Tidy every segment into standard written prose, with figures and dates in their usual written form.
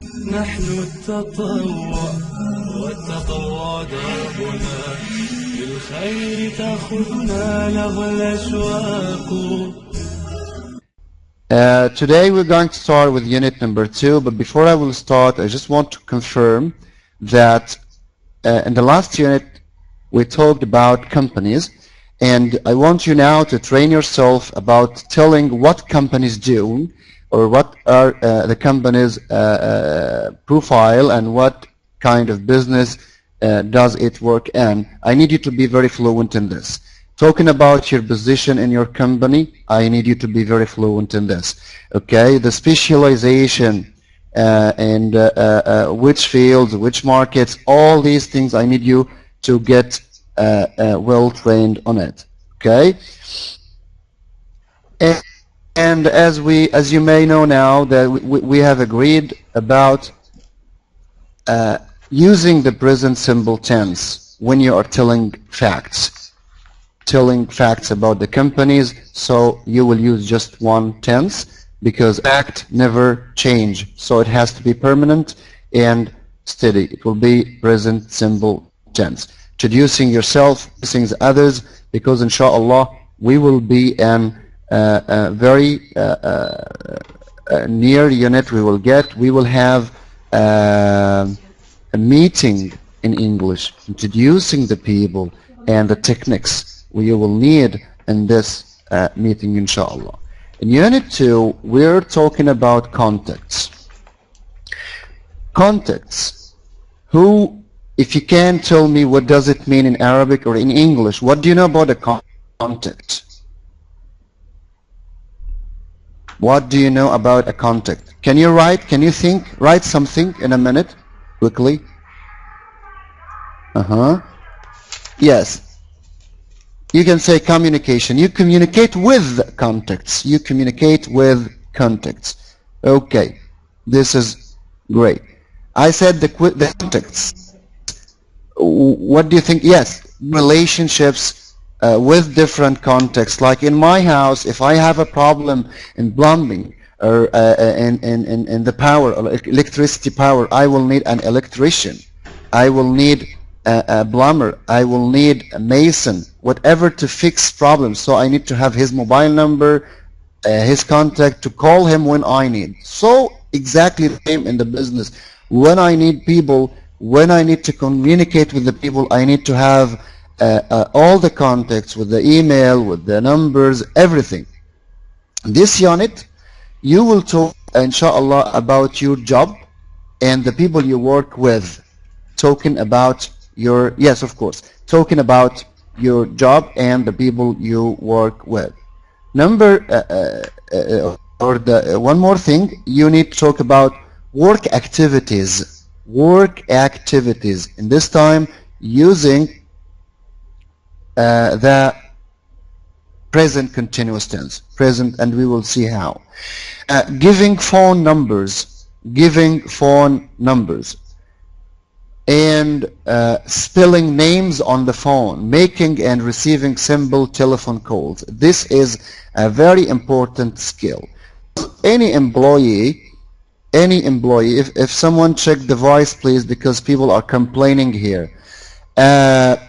نحن التطوع والتطوع دربنا للخير تأخذنا له الأشواق. Today we're going to start with unit number 2, but before I will start, I just want to confirm that in the last unit we talked about companies, and I want you now to train yourself about telling what companies do, or what are the company's profile, and what kind of business does it work in. I need you to be very fluent in this. Talking about your position in your company, I need you to be very fluent in this. Okay, the specialization and which fields, which markets, all these things I need you to get well trained on it. Okay, and as you may know now, that we have agreed about using the present simple tense when you are telling facts about the companies. So you will use just one tense, because fact never change, so it has to be permanent and steady. It will be present simple tense. Introducing yourself, introducing others, because inshallah we will be in a very near unit we will have a meeting in English, introducing the people and the techniques you will need in this meeting, inshallah. In Unit 2, we're talking about contacts. Contacts. Who, if you can tell me what does it mean in Arabic or in English, what do you know about a contact? What do you know about a contact? Can you write something in a minute, quickly? Yes. You can say communication. You communicate with contacts. You communicate with contacts. Okay, this is great. I said the contacts. What do you think? Yes, relationships with different contexts. Like in my house, if I have a problem in plumbing or in the power, or electricity power, I will need an electrician. I will need a plumber. I will need a mason, whatever, to fix problems. So I need to have his mobile number, his contact, to call him when I need. So exactly the same in the business. When I need people, when I need to communicate with the people, I need to have all the contacts, with the email, with the numbers, everything. This unit, you will talk, inshallah, about your job and the people you work with. Talking about your, yes, of course, talking about your job and the people you work with. One more thing, you need to talk about work activities. Work activities. In this time, using the present continuous tense. Present, and we will see how. Giving phone numbers. And spelling names on the phone, making and receiving simple telephone calls. This is a very important skill. Any employee, if someone check the voice, please, because people are complaining here. In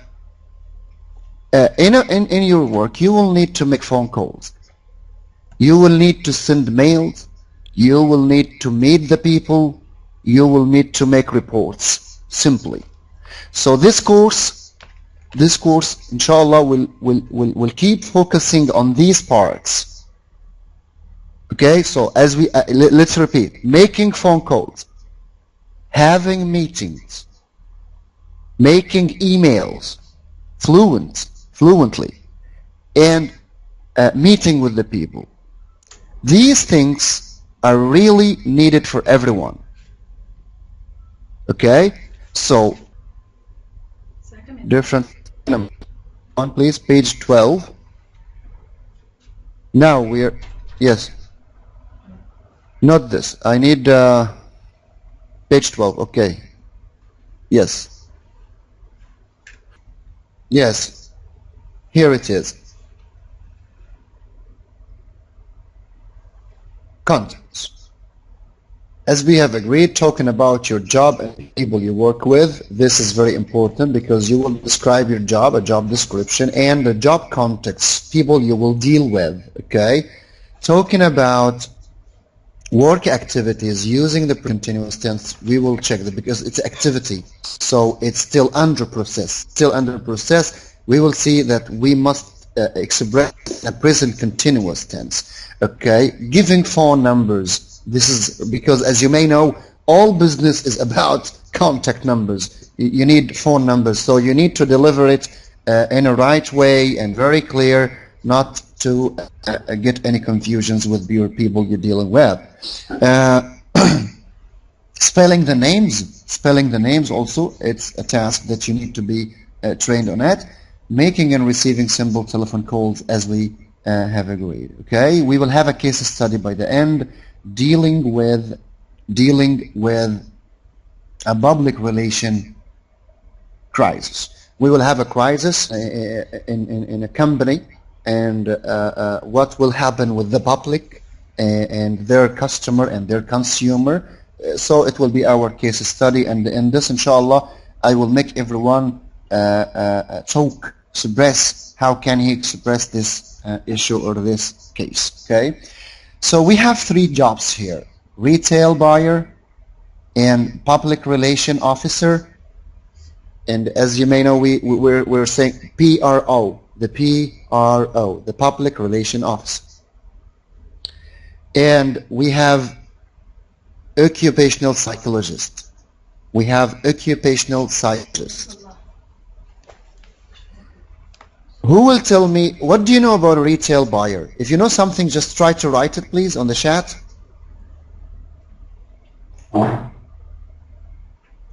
your work, you will need to make phone calls. You will need to send mails. You will need to meet the people. You will need to make reports. Simply. So this course, inshallah, will keep focusing on these parts. Okay, so as we let's repeat: making phone calls, having meetings, making emails fluently, and meeting with the people. These things are really needed for everyone. Okay. So, different on, please, page 12. Now we're, yes, not this. I need page 12. Okay. Yes. Yes. Here it is. Contacts. as we have agreed, talking about your job and people you work with, this is very important because you will describe your job, a job description, and the job context, people you will deal with, okay? Talking about work activities using the continuous tense, we will check that because it's activity, so it's still under process. Still under process, we will see that we must express a present continuous tense, okay? Giving phone numbers, this is because, as you may know, all business is about contact numbers. You need phone numbers, so you need to deliver it in a right way and very clear, not to get any confusions with your people you're dealing with. Spelling the names also, it's a task that you need to be trained on it. Making and receiving simple telephone calls, as we have agreed. Okay, we will have a case study by the end, dealing with a public relation crisis. We will have a crisis in a company, and what will happen with the public and their customer and their consumer. So it will be our case study, and in this, inshallah, I will make everyone express how can he express this issue or this case. Okay, so we have three jobs here: retail buyer and public relation officer. And as you may know, we're saying PRO, the PRO, the public relation officer. And we have occupational psychologist. We have occupational psychologist. Who will tell me, what do you know about a retail buyer? If you know something, just try to write it, please, on the chat.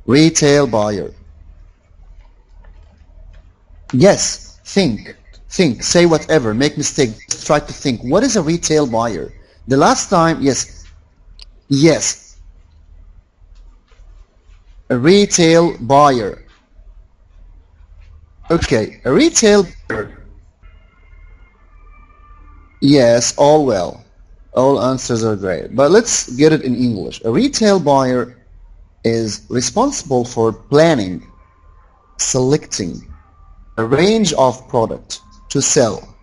Retail buyer. Yes, think, say whatever, make mistake, just try to think. What is a retail buyer? The last time, yes. A retail buyer. Okay, a retail buyer. Yes, all well. All answers are great. But let's get it in English. A retail buyer is responsible for planning, selecting a range of product to sell.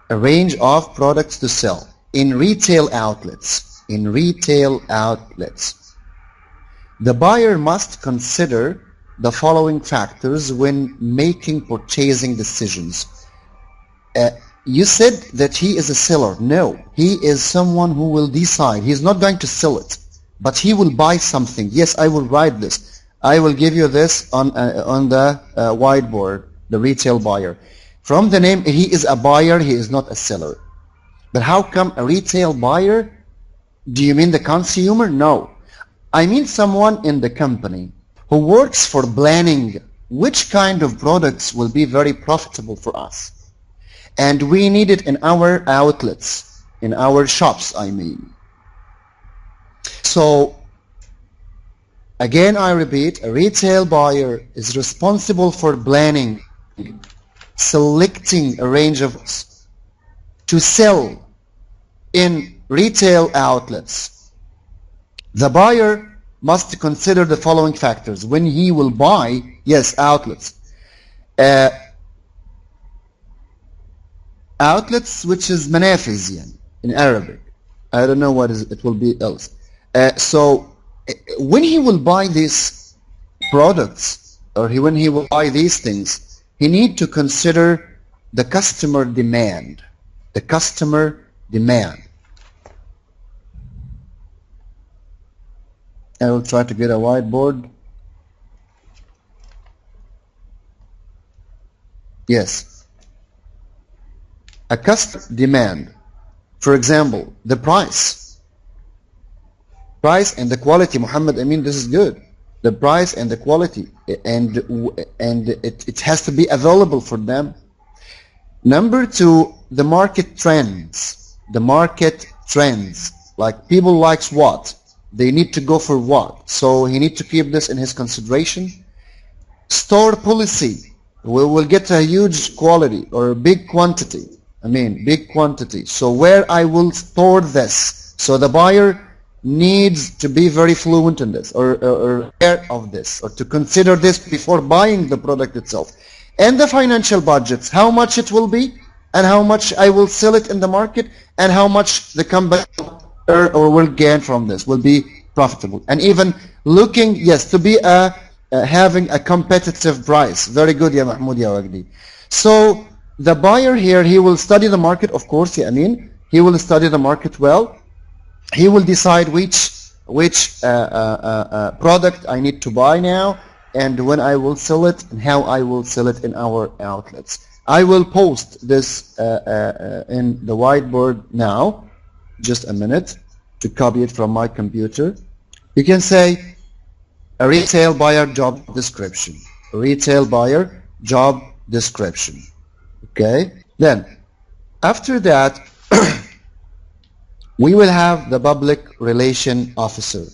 A range of products to sell in retail outlets. In retail outlets. The buyer must consider the following factors when making purchasing decisions. You said that he is a seller. No, he is someone who will decide. He's not going to sell it, but he will buy something. Yes, I will write this. I will give you this on the whiteboard, the retail buyer. From the name, he is a buyer, he is not a seller. But how come a retail buyer? Do you mean the consumer? No. I mean someone in the company who works for planning which kind of products will be very profitable for us. And we need it in our outlets, in our shops, I mean. So, again, I repeat, a retail buyer is responsible for planning, selecting a range of to sell in retail outlets. The buyer must consider the following factors when he will buy, yes, outlets. Outlets, which is manafiz in Arabic. I don't know what it will be else. So when he will buy these products, or when he will buy these things, he need to consider the customer demand. The customer demand. I will try to get a whiteboard. Yes. A customer demand. For example, the price. Price and the quality, Muhammad, I mean, this is good. The price and the quality, and it has to be available for them. Number two, the market trends. The market trends. Like people likes what? They need to go for what? So he need to keep this in his consideration. Store policy. We will get a huge quality or a big quantity. I mean, big quantity. So where I will store this. So the buyer needs to be very fluent in this, or aware of this, or to consider this before buying the product itself. And the financial budgets, how much it will be, and how much I will sell it in the market, and how much the company will earn or will gain from this, will be profitable. And even looking, yes, to be having a competitive price. Very good, ya Mahmoud, ya Wagdi. So the buyer here, he will study the market, of course, I mean, he will study the market well. He will decide which product I need to buy now, and when I will sell it, and how I will sell it in our outlets. I will post this in the whiteboard now. Just a minute to copy it from my computer. You can say a retail buyer job description. Retail buyer job description. Okay. Then after that, we will have the public relation officer.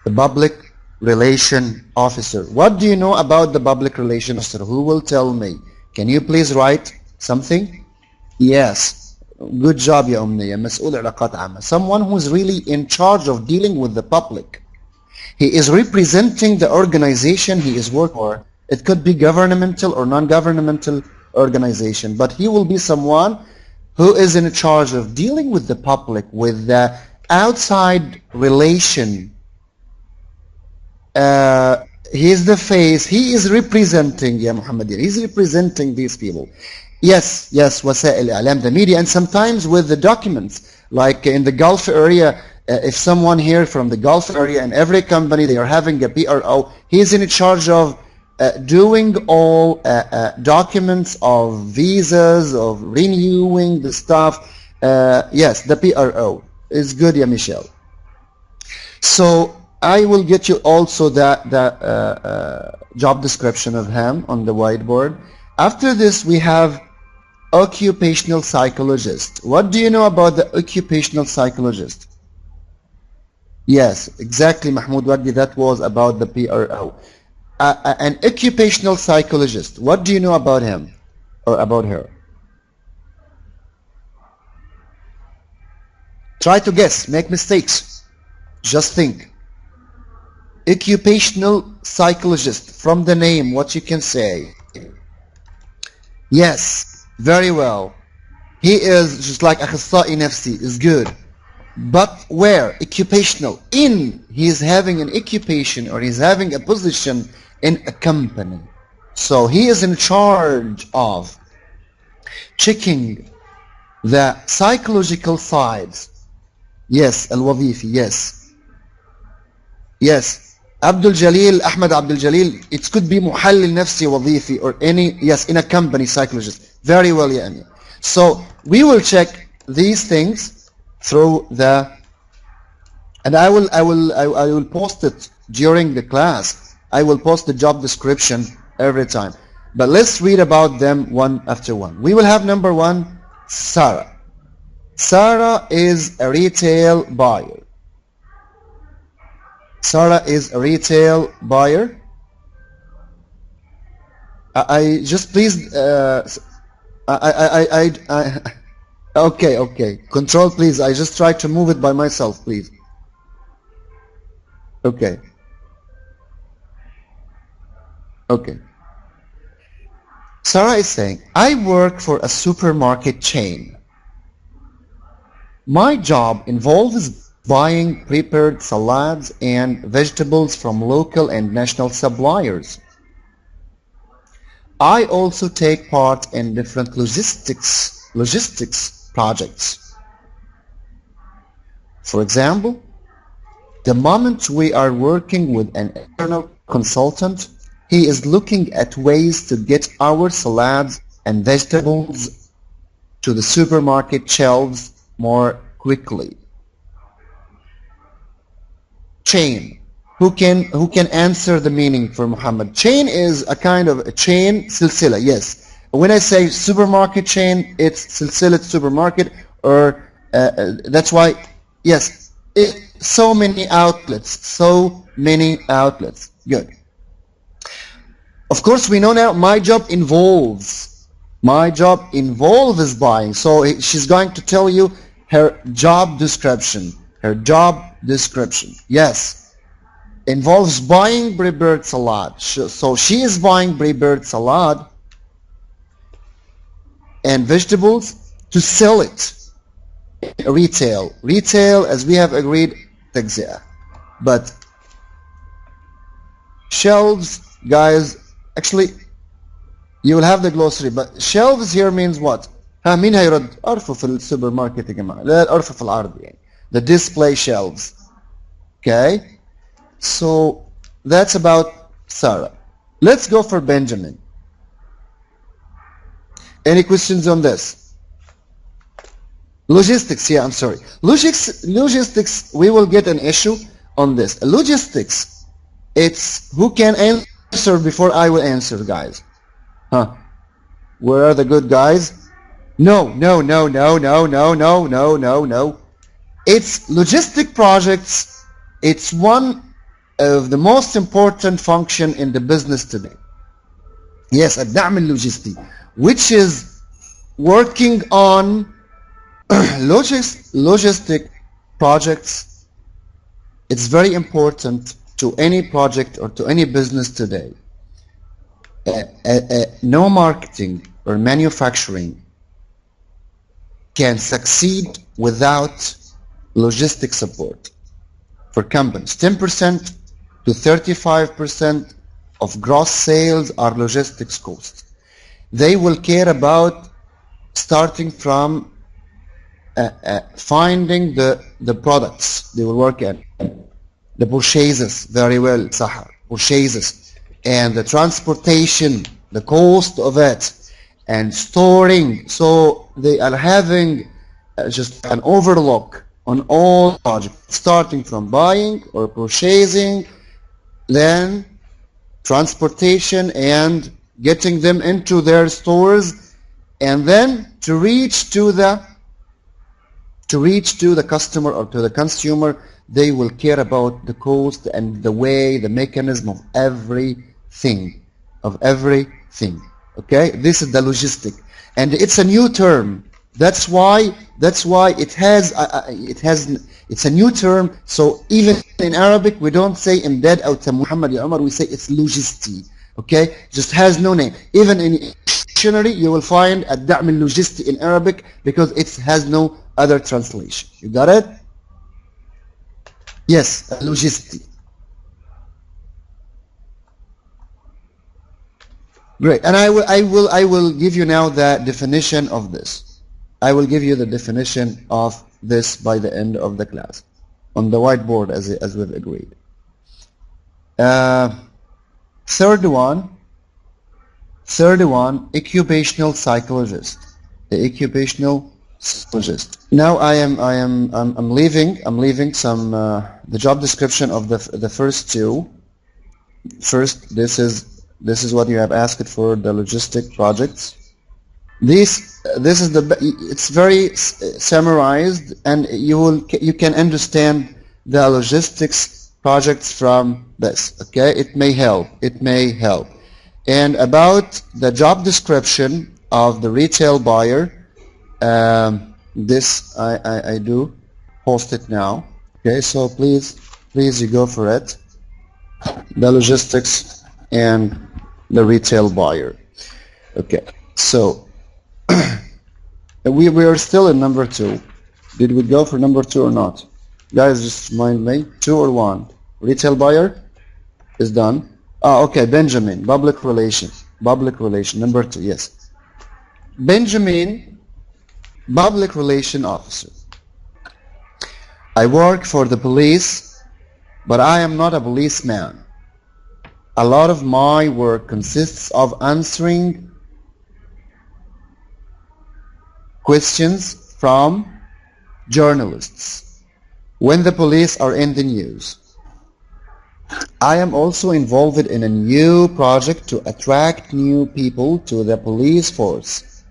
The public relation officer. What do you know about the public relation officer? Who will tell me? Can you please write something? Yes. Good job, ya Umniya. مسؤول علاقات عامة. Someone who is really in charge of dealing with the public. He is representing the organization he is working for. It could be governmental or non-governmental organization, but he will be someone who is in charge of dealing with the public, with the outside relation. He is the face. He is representing, ya Muhammad, he's representing these people. Yes, وسائل الإعلام, the media, and sometimes with the documents, like in the Gulf area, if someone here from the Gulf area, and every company, they are having a PRO, he is in charge of doing all documents of visas, of renewing the stuff. Yes, the PRO is good, ya Michelle. So I will get you also the job description of him on the whiteboard. After this, we have occupational psychologist. What do you know about the occupational psychologist? Yes, exactly, Mahmoud Wagdi, that was about the PRO. An occupational psychologist, what do you know about him or about her? Try to guess, make mistakes. Just think. Occupational psychologist, from the name, what you can say? Yes, very well. He is just like أخصائي نفسي, is good. But where? Occupational. In, he is having an occupation, or he's having a position in a company. So he is in charge of checking the psychological sides. Yes, الوظيفي, yes. Yes. Abdul Jalil, Ahmed Abdul Jalil, it could be محلل نفسي وظيفي, or any, yes, in a company, psychologist. Very well, ya Amir. So we will check these things through the, and I will post it during the class. I will post the job description every time. But let's read about them one after one. We will have number one, Sarah. Sarah is a retail buyer. Sarah is a retail buyer. I just please, okay. Control, please. I just try to move it by myself, please. Okay. Sarah is saying, I work for a supermarket chain. My job involves buying prepared salads and vegetables from local and national suppliers. I also take part in different logistics projects. For example, the moment we are working with an external consultant, he is looking at ways to get our salads and vegetables to the supermarket shelves more quickly. Chain. Who can answer the meaning for Muhammad? Chain is a kind of a chain, silsila, yes. When I say supermarket chain, it's silsila supermarket, or that's why, yes, so many outlets. Good. Of course, we know now my job involves My job involves buying. So she's going to tell you her job description. Her job description. Yes. Involves buying prepared salad. So she is buying prepared salad and vegetables to sell it. Retail. Retail, as we have agreed, تجزئة. But shelves, guys, actually you will have the glossary, but shelves here means what? ها مين هيرد؟ أرفف في السوبر ماركت يا جماعة. لا أرفف في العرض يعني. The display shelves. Okay? So that's about Sarah. Let's go for Benjamin. Any questions on this? Logistics, yeah, I'm sorry. Logistics, we will get an issue on this. Logistics, it's who can answer before I will answer, guys. Huh? Where are the good guys? No. It's logistic projects. It's one of the most important function in the business today. Yes, الدعم اللوجستي, which is working on logistic projects. It's very important to any project or to any business today. No marketing or manufacturing can succeed without logistic support. For companies, 10% to 35% of gross sales are logistics costs. They will care about starting from finding the products they will work at, the purchases, very well, Sahar, purchases, and the transportation, the cost of it, and storing. So they are having just an overlook on all projects, starting from buying or purchasing, then transportation and getting them into their stores, and then to reach to the customer or to the consumer. They will care about the cost and the way, the mechanism of everything. Okay, this is the logistic, and it's a new term. That's why it's a new term. So even in Arabic we don't say imdad أو Muhammad ya Umar, we say it's logisti. Okay, just has no name. Even in dictionary you will find الدعم اللوجستي in Arabic because it has no other translation. You got it? Yes, logisti. Great, and I will give you now the definition of this. I will give you the definition of this by the end of the class on the whiteboard as we've agreed. Third one, occupational psychologist. The occupational psychologist. Now I'm leaving some the job description of the first two. First, this is what you have asked for, the logistic projects. This is it's very summarized, and you can understand the logistics projects from this. Okay, it may help. And about the job description of the retail buyer, this I do post it now. Okay, so please you go for it. The logistics and the retail buyer. Okay, so we are still in number 2. Did we go for number 2 or not? Guys, just remind me. 2 or 1? Retail buyer is done. Okay, Benjamin, public relation, number 2, yes. Benjamin, public relation officer. I work for the police, but I am not a policeman. A lot of my work consists of answering questions from journalists when the police are in the news. I am also involved in a new project to attract new people to the police force.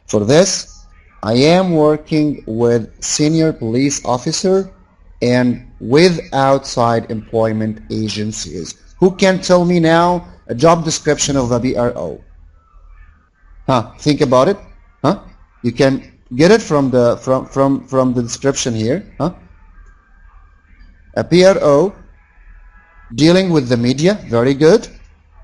For this, I am working with senior police officer and with outside employment agencies. Who can tell me now a job description of a BRO? Think about it. You can get it from the description here. A PRO dealing with the media, very good.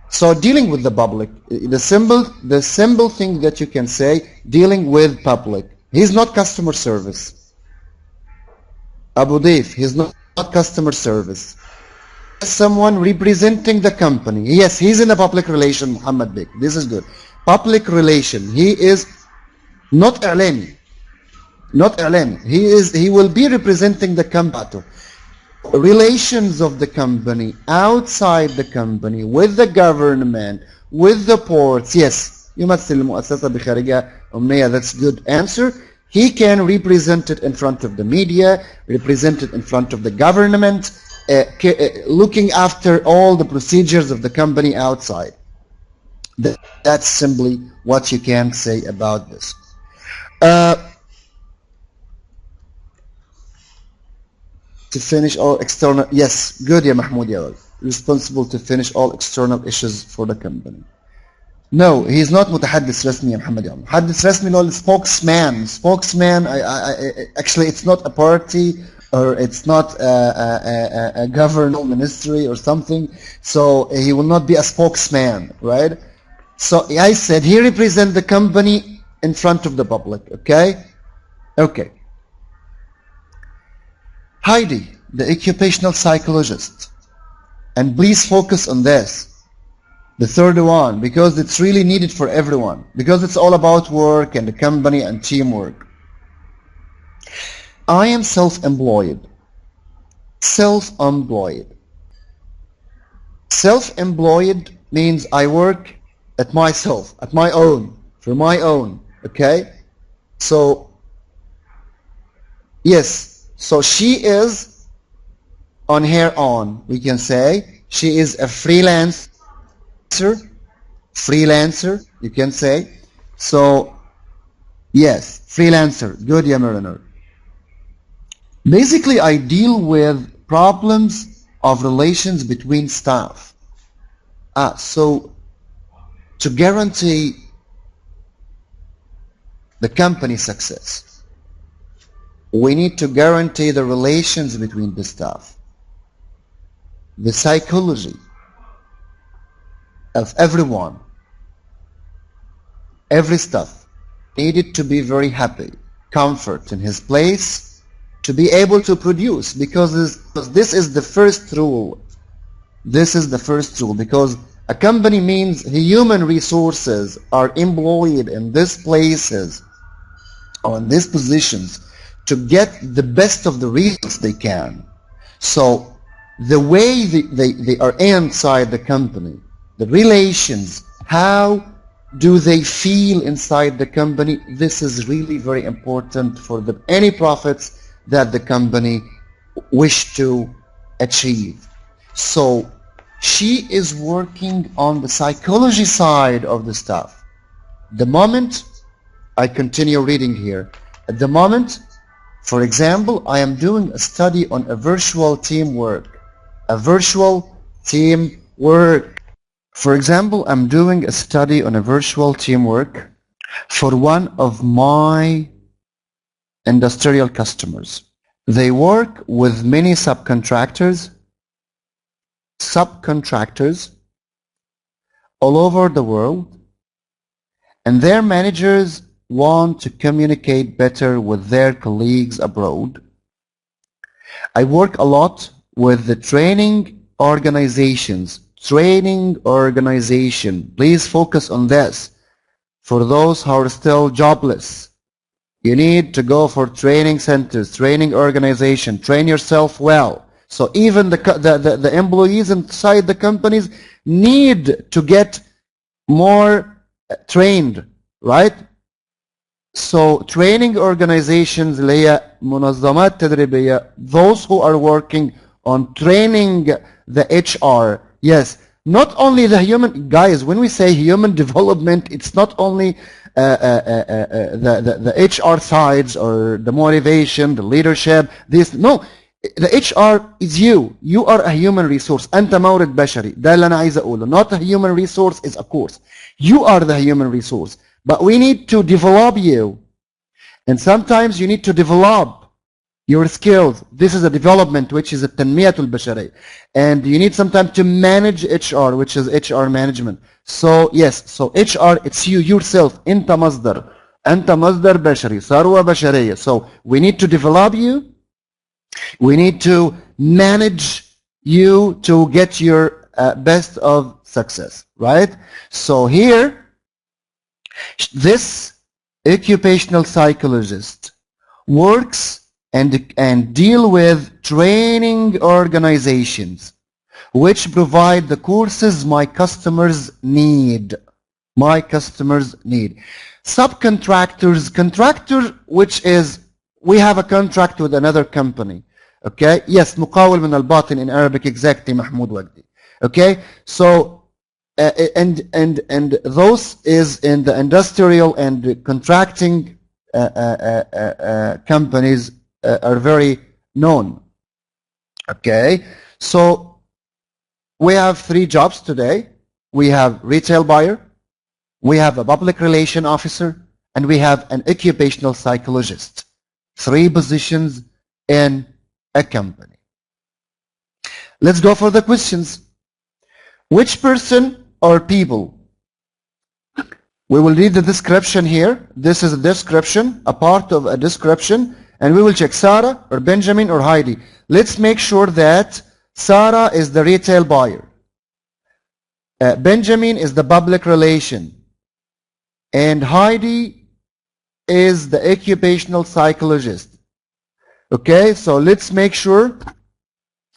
So dealing with the public, the simple thing that you can say, dealing with public. He's not customer service. Abu Daif, he's not customer service. Someone representing the company. Yes, he's in a public relation, Muhammad Bek. This is good. Public relation. He is not إعلامي. Not إعلامي. He will be representing the company. Relations of the company, outside the company, with the government, with the ports. Yes, يمثل المؤسسة بخارجها أمنية. That's good answer. He can represent it in front of the media, represent it in front of the government, looking after all the procedures of the company outside. That's simply what you can say about this. To finish all external, yes, good ya Mahmoud ya Wal. Responsible to finish all external issues for the company. No, he's not متحدث رسمي يا محمد يا. متحدث رسمي اللي هو spokesman. Spokesman, actually it's not a party or it's not a governmental ministry or something, so he will not be a spokesman, right? So I said he represents the company in front of the public, okay? Okay. Heidi, the occupational psychologist, and please focus on this, the third one, because it's really needed for everyone, because it's all about work and the company and teamwork. I am self-employed. Self-employed. Self-employed means I work at myself, at my own, for my own, okay? So, yes. So she is on her own, we can say. She is a freelancer, you can say. So, yes, freelancer, good ya Mariner. Basically, I deal with problems of relations between staff. So, to guarantee the company's success, we need to guarantee the relations between the staff, the psychology of everyone, every staff needed to be very happy, comfort in his place, to be able to produce, because this is the first rule. This is the first rule, because a company means human resources are employed in these places or in these positions to get the best of the results they can. So the way they are inside the company, the relations, how do they feel inside the company, this is really very important for any profits that the company wish to achieve. So she is working on the psychology side of the stuff. The moment, I continue reading here, at the moment, for example, I am doing a study on a virtual teamwork. A virtual teamwork. For example, I'm doing a study on a virtual teamwork for one of my industrial customers. They work with many subcontractors all over the world, and their managers want to communicate better with their colleagues abroad. I work a lot with the training organizations. Please focus on this. For those who are still jobless, you need to go for training centers, training organization, train yourself well. So even the employees inside the companies need to get more trained, right? So training organizations اللي هي منظمات تدريبية, those who are working on training the HR, yes, not only the human, guys, when we say human development, it's not only the HR sides or the motivation, the leadership, this, no, the HR is you are a human resource. أنت مورد بشري, ده اللي أنا عايز أقوله. Not a human resource is a course. You are the human resource. but we need to develop you. And sometimes you need to develop your skills. This is a development, which is a تنمية البشرية. And you need sometimes to manage HR, which is HR management. So yes, so HR, it's you yourself. أنت مصدر بشري، ثروة بشرية. So we need to develop you. We need to manage you to get your best of success, right? So here, this occupational psychologist works and deal with training organizations which provide the courses my customers need. My customers need. Subcontractors, contractor, which is we have a contract with another company. Okay? Yes, مقاول من الباطن in Arabic, exactly, Mahmoud Wagdi. Okay? So and those is in the industrial and contracting companies are very known. Okay? So we have 3 jobs today. We have retail buyer, we have a public relation officer, and we have an occupational psychologist. 3 positions in a company. Let's go for the questions. Which person or people? We will read the description here. This is a description, a part of a description, and we will check Sarah or Benjamin or Heidi. Let's make sure that Sarah is the retail buyer. Benjamin is the public relation. And Heidi is the occupational psychologist. Okay, so let's make sure.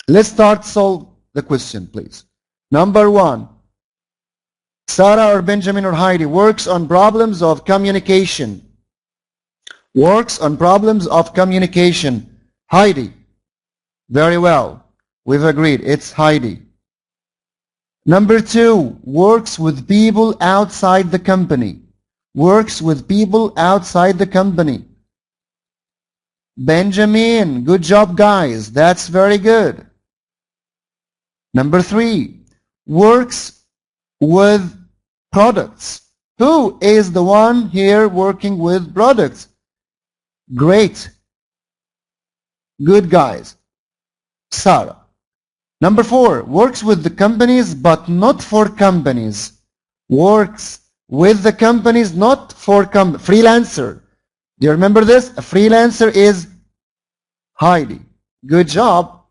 Let's start solve the question, please. Number 1. Sarah or Benjamin or Heidi works on problems of communication. Works on problems of communication. Heidi. Very well. We've agreed. It's Heidi. Number 2. Works with people outside the company. Works with people outside the company. Benjamin. Good job, guys. That's very good. Number 3. Works with products. Who is the one here working with products? Great. Good, guys. Sarah. Number 4. Works with the companies but not for companies. Works with the companies, not for freelancer. Do you remember this? A freelancer is Heidi. Good job.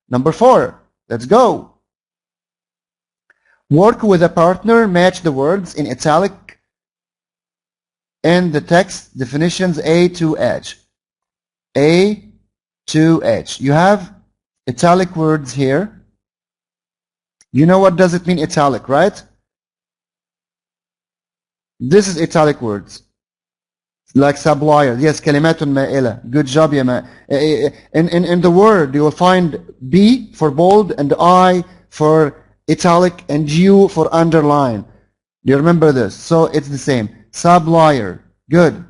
Number 4. Let's go. Work with a partner. Match the words in italic and the text definitions A to H. A to H. You have italic words here. You know what does it mean, italic, right? This is italic words. Like supplier. Yes, كلمات مائلة. Good job, ya ma. In the word, you will find B for bold and I for italic and U for underline. Do you remember this? So it's the same. Supplier. Good.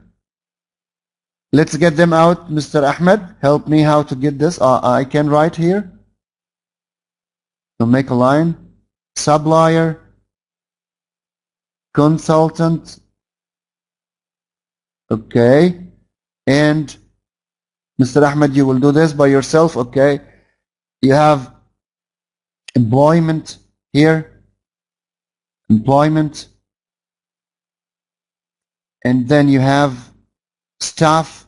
Let's get them out. Mr. Ahmed, help me how to get this. I can write here. So make a line. Supplier. Consultant. Okay. And Mr. Ahmed, you will do this by yourself. Okay. You have employment here. Employment. And then you have staff.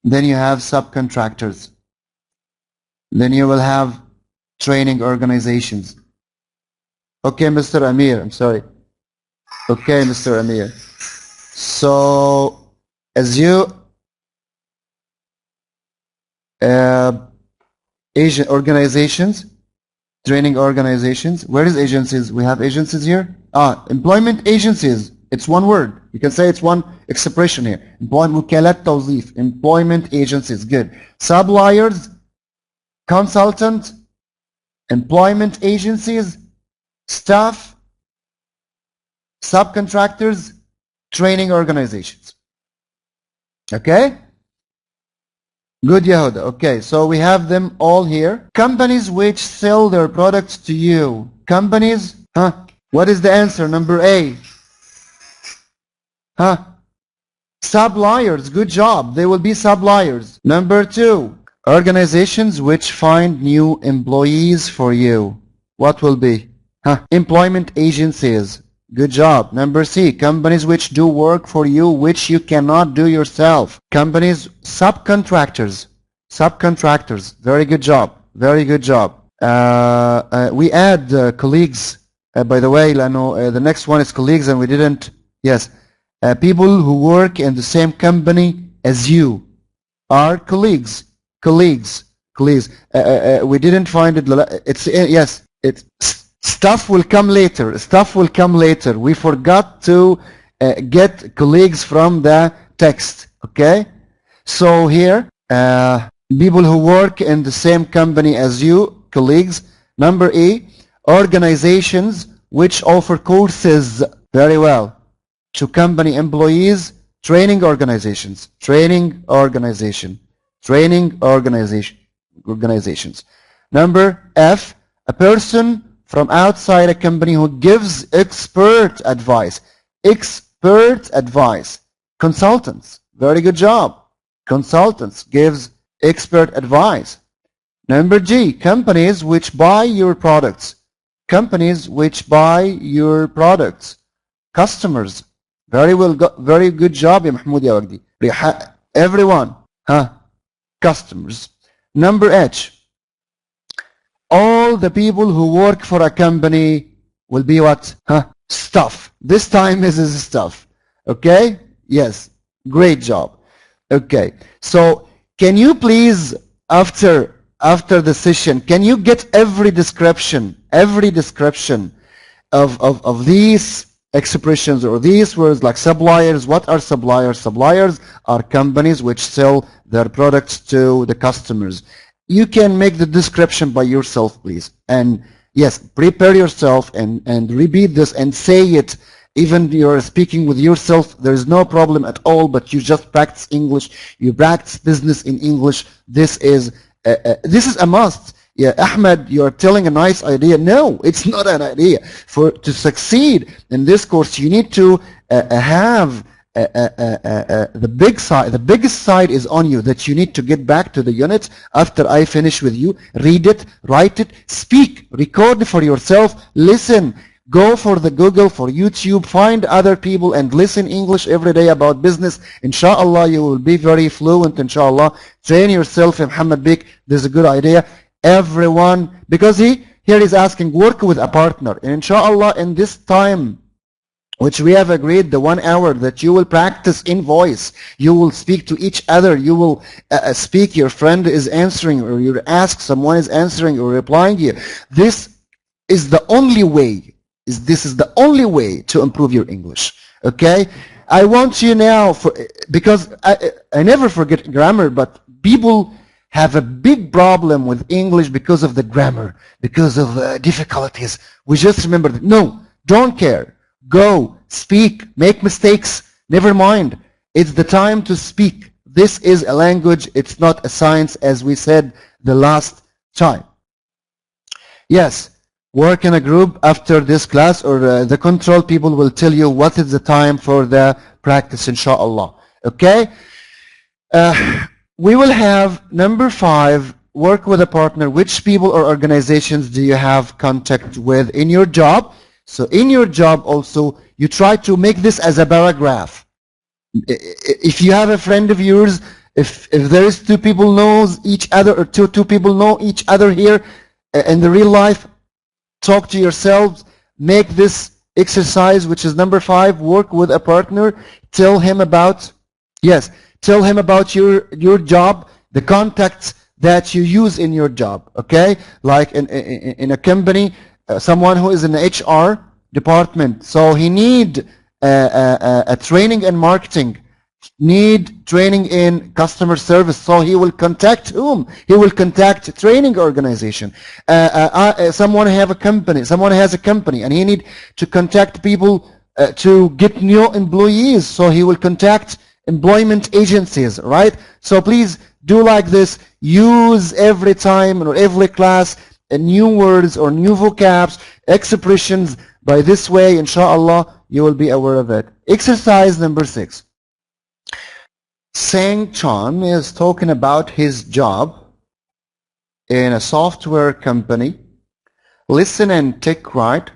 Then you have subcontractors. Then you will have training organizations. Okay, Mr. Amir, I'm sorry. Okay, Mr. Amir. So, as you Asian organizations, training organizations. Where is agencies? We have agencies here. Employment agencies. It's one word. You can say it's one expression here. وكالات توظيف. Employment agencies. Good. Suppliers, consultant, employment agencies, staff, subcontractors, training organizations. Okay? Good, Yehuda. Okay, so we have them all here. Companies which sell their products to you. Companies, What is the answer? Number A. Huh? Suppliers, good job. They will be suppliers. Number 2, organizations which find new employees for you. What will be? Huh? Employment agencies. Good job. Number C, companies which do work for you which you cannot do yourself. Companies, subcontractors. Subcontractors. Very good job. Very good job. We add colleagues. By the way, the next one is colleagues and we didn't. Yes. People who work in the same company as you are colleagues. Colleagues. Colleagues. We didn't find it. It's yes. It's stuff will come later. Stuff will come later. We forgot to get colleagues from the text. Okay. So here, people who work in the same company as you, colleagues. Number E, organizations which offer courses. Very well. To company employees, training organizations. Training organization. Training organizations. Number F, a person from outside a company who gives expert advice. Expert advice. Consultants. Very good job. Consultants gives expert advice. Number G, companies which buy your products. Companies which buy your products. Customers. Very well, very good job, ya Mahmoud ya Wagdi. Everyone. Huh? Customers. Number H, all the people who work for a company will be what? Huh? Staff. This time is staff. Okay? Yes. Great job. Okay. So can you please, after the session, can you get every description of these expressions or these words like suppliers? What are suppliers? Suppliers are companies which sell their products to the customers. You can make the description by yourself, please. And yes, prepare yourself and repeat this and say it. Even you're speaking with yourself, there is no problem at all, but you just practice English. You practice business in English. This is a must. Yeah, Ahmed, you're telling a nice idea. No, it's not an idea. To succeed in this course, you need to have the biggest side is on you, that you need to get back to the unit after I finish with you. Read it, write it, speak, record for yourself, listen, go for the Google, for YouTube, find other people and listen English every day about business. Inshallah, you will be very fluent, inshallah. Train yourself, Muhammad Bik. This is a good idea. Everyone, because here is asking, work with a partner. And inshallah, in this time, which we have agreed, the 1 hour that you will practice in voice, you will speak to each other, you will speak, your friend is answering, or you ask, someone is answering or replying to you. This is the only way, to improve your English. Okay? I want you now, because I never forget grammar, but people have a big problem with English because of the grammar, because of difficulties. We just remember that. No, don't care. Go, speak, make mistakes, never mind. It's the time to speak. This is a language, it's not a science, as we said the last time. Yes, work in a group after this class, or the control people will tell you what is the time for the practice, inshallah. Okay? We will have number 5, work with a partner. Which people or organizations do you have contact with in your job? So in your job also, you try to make this as a paragraph. If you have a friend of yours, if there is 2 people knows each other, or two people know each other here in the real life, talk to yourselves, make this exercise, which is number 5, work with a partner. Tell him about, yes, tell him about your job, the contacts that you use in your job, okay? Like in a company, someone who is in the HR department, so he need a training in marketing, need training in customer service, so he will contact whom? He will contact a training organization. Someone has a company and he need to contact people to get new employees, so he will contact employment agencies, right? So please do like this. Use every time or every class new words or new vocabs, expressions. By this way, inshallah, you will be aware of it. Exercise number 6. Sang Chan is talking about his job in a software company. Listen and take right.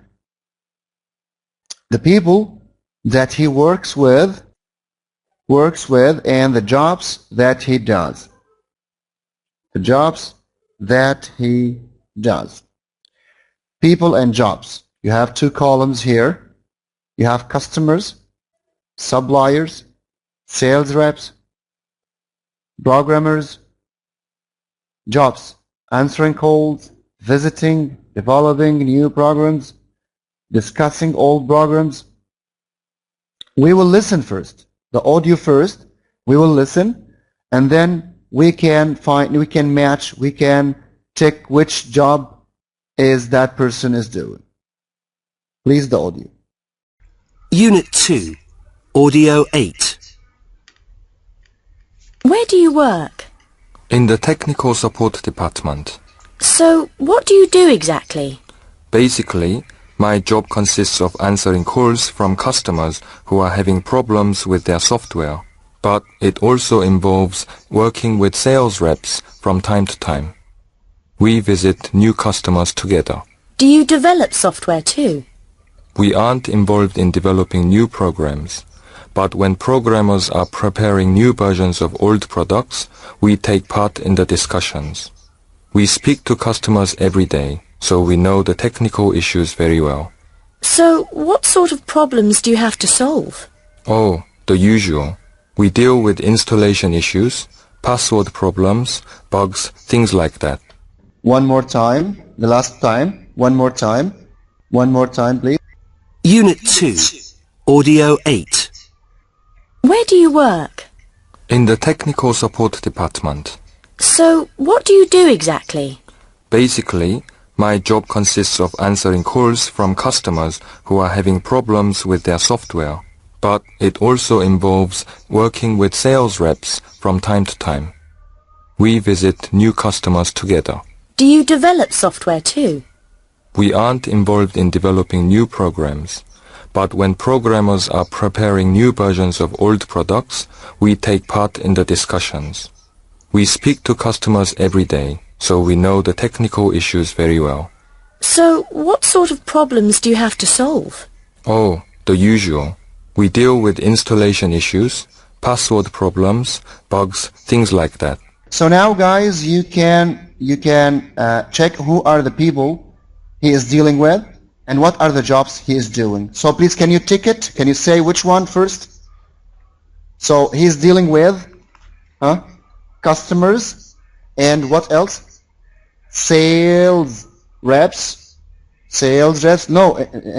The people that he works with and the jobs that he does. The jobs that he does. People and jobs. You have 2 columns here. You have customers, suppliers, sales reps, programmers, jobs, answering calls, visiting, developing new programs, discussing old programs. We will listen first, the audio first. We will listen, and then we can match, we can check which job is that person is doing. Please, the audio. Unit 2, Audio 8. Where do you work? In the technical support department. So, what do you do exactly? Basically, my job consists of answering calls from customers who are having problems with their software. But it also involves working with sales reps from time to time. We visit new customers together. Do you develop software too? We aren't involved in developing new programs, but when programmers are preparing new versions of old products, we take part in the discussions. We speak to customers every day, so we know the technical issues very well. So, what sort of problems do you have to solve? Oh, the usual. We deal with installation issues, password problems, bugs, things like that. One more time, the last time, one more time, please. Unit 2, Audio 8. Where do you work? In the technical support department. So, what do you do exactly? Basically, my job consists of answering calls from customers who are having problems with their software. But it also involves working with sales reps from time to time. We visit new customers together. Do you develop software too? We aren't involved in developing new programs, but when programmers are preparing new versions of old products, we take part in the discussions. We speak to customers every day, so we know the technical issues very well. So, what sort of problems do you have to solve? Oh, the usual. We deal with installation issues, password problems, bugs, things like that. So now, guys, you can check who are the people he is dealing with and what are the jobs he is doing. So please, can you tick it? Can you say which one first? So he is dealing with customers and what else? Sales reps. No,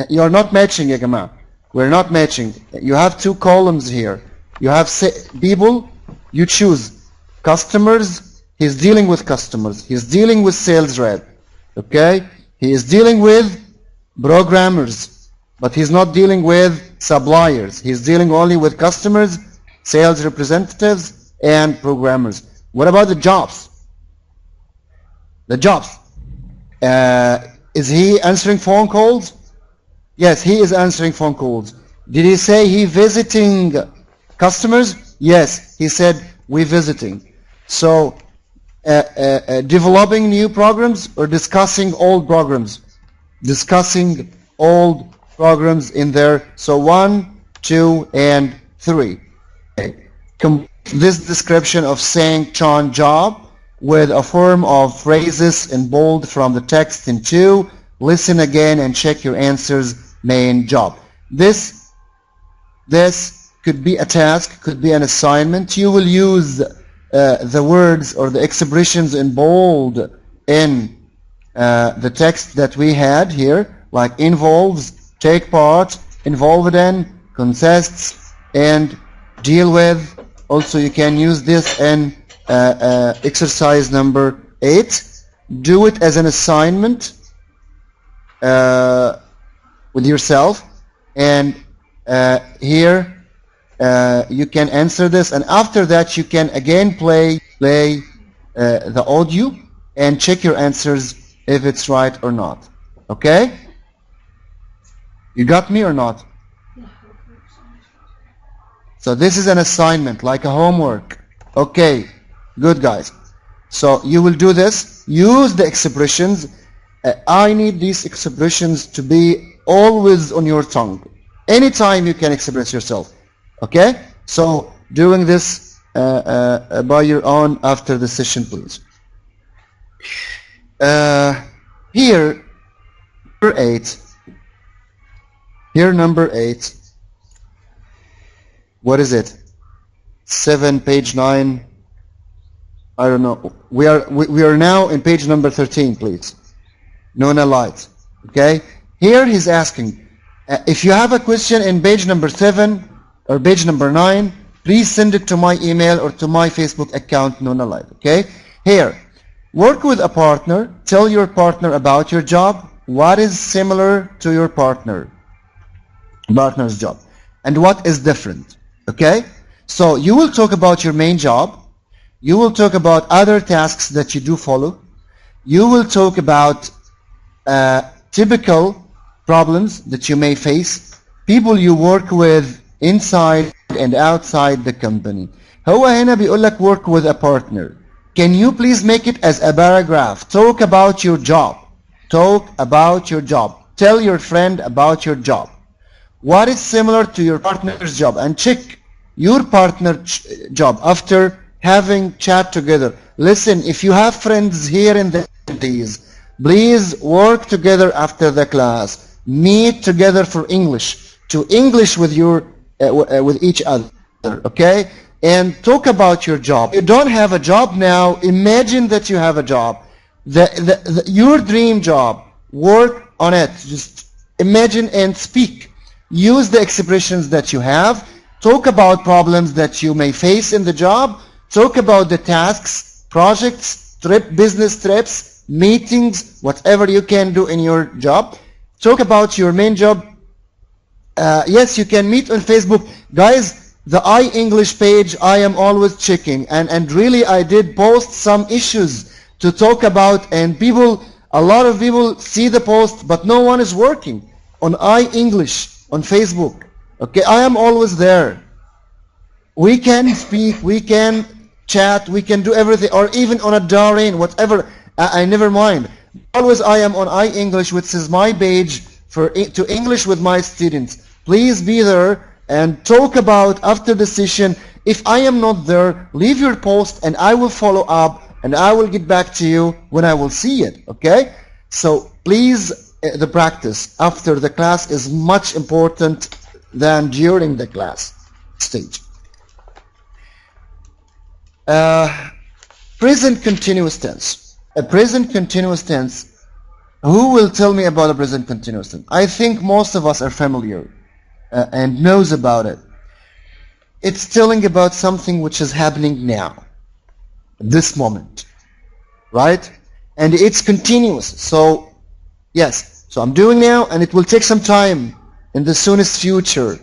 you're not matching, ya Jama'ah. We're not matching. You have 2 columns here. You have people, you choose. Customers, he's dealing with customers. He's dealing with sales rep. Okay? He is dealing with programmers, but he's not dealing with suppliers. He's dealing only with customers, sales representatives, and programmers. What about the jobs? The jobs. Is he answering phone calls? Yes, he is answering phone calls. Did he say he visiting customers? Yes, he said we visiting. So, developing new programs or discussing old programs? Discussing old programs in there. So 1, 2, and 3. Okay. This description of Sang Chan job with a form of phrases in bold from the text in 2. Listen again and check your answers. Main job. This could be a task, could be an assignment. You will use the words or the expressions in bold in the text that we had here, like involves, take part, involved in, consists, and deal with. Also, you can use this in exercise number 8. Do it as an assignment with yourself, and here you can answer this, and after that you can again play the audio and check your answers if it's right or not. Okay? You got me or not? So this is an assignment, like a homework. Okay, good guys. So you will do this. Use the expressions. I need these expressions to be always on your tongue. Anytime you can express yourself. Okay? So doing this by your own after the session, please. Here, number 8. Here, number 8. What is it? 7, page 9. I don't know. We are now in page number 13, please. Nona Light. Okay? Here he's asking, if you have a question in page number 7 or page number 9, please send it to my email or to my Facebook account, Nona Light. Okay? Here, work with a partner. Tell your partner about your job. What is similar to your partner's job? And what is different? Okay? So you will talk about your main job. You will talk about other tasks that you do follow. You will talk about typical problems that you may face, people you work with inside and outside the company. هو هنا بيقول لك work with a partner. Can you please make it as a paragraph? Talk about your job. Talk about your job. Tell your friend about your job. What is similar to your partner's job? And check your partner's job after having chat together. Listen, if you have friends here in the days, please work together after the class. Meet together for English. To English with your with each other. Okay? And talk about your job. You don't have a job now. Imagine that you have a job. Your dream job. Work on it. Just imagine and speak. Use the expressions that you have. Talk about problems that you may face in the job. Talk about the tasks, projects, business trips, meetings, whatever you can do in your job. Talk about your main job. Yes, you can meet on Facebook. Guys, the iEnglish page I am always checking. And really I did post some issues to talk about, and a lot of people see the post, but no one is working on iEnglish on Facebook. Okay, I am always there. We can speak, we can chat, we can do everything, or even on Aldarayn, whatever. I never mind. Always I am on iEnglish, which is my page to English with my students. Please be there and talk about after the session. If I am not there, leave your post and I will follow up and I will get back to you when I will see it. Okay? So please, the practice after the class is much important than during the class stage. Present continuous tense. A present continuous tense. Who will tell me about a present continuous tense? I think most of us are familiar and knows about it. It's telling about something which is happening now, this moment, right? And it's continuous. So yes, so I'm doing now, and it will take some time in the soonest future,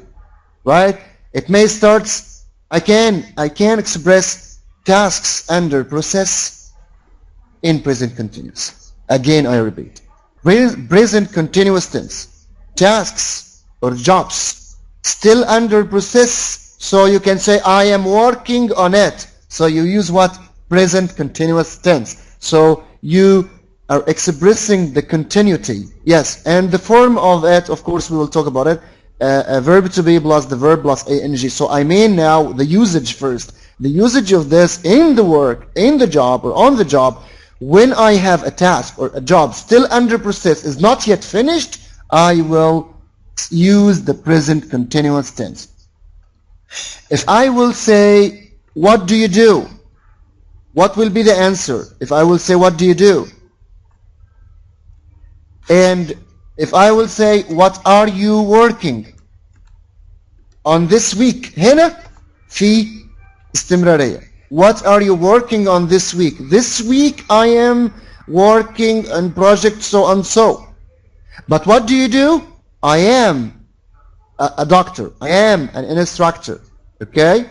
right? It may start. I can express tasks under process in present continuous. Again, I repeat. Present continuous tense. Tasks or jobs still under process. So you can say, I am working on it. So you use what? Present continuous tense. So you are expressing the continuity. Yes, and the form of it, of course, we will talk about it. A verb to be plus the verb plus ing. So I mean now the usage first. The usage of this in the work, in the job, or on the job, when I have a task or a job still under process, is not yet finished, I will use the present continuous tense. If I will say, what do you do? What will be the answer if I will say, what do you do? And if I will say, what are you working on this week? هنا في استمرارية. What are you working on this week? This week I am working on project so and so. But what do you do? I am a doctor. I am an instructor. Okay?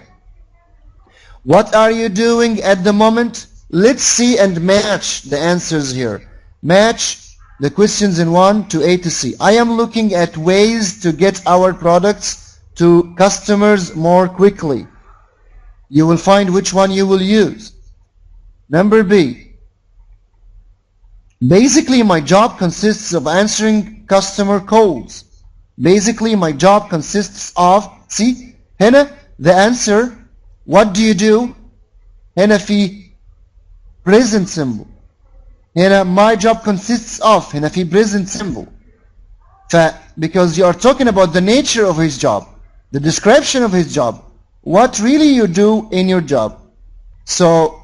What are you doing at the moment? Let's see and match the answers here. match the questions in 1 to A to C. I am looking at ways to get our products to customers more quickly. You will find which one you will use. Number B. Basically, my job consists of answering customer calls. Basically, my job consists of, see, هنا the answer, what do you do? هنا في present symbol. هنا my job consists of, هنا في present symbol. Because you are talking about the nature of his job, the description of his job, what really you do in your job. So,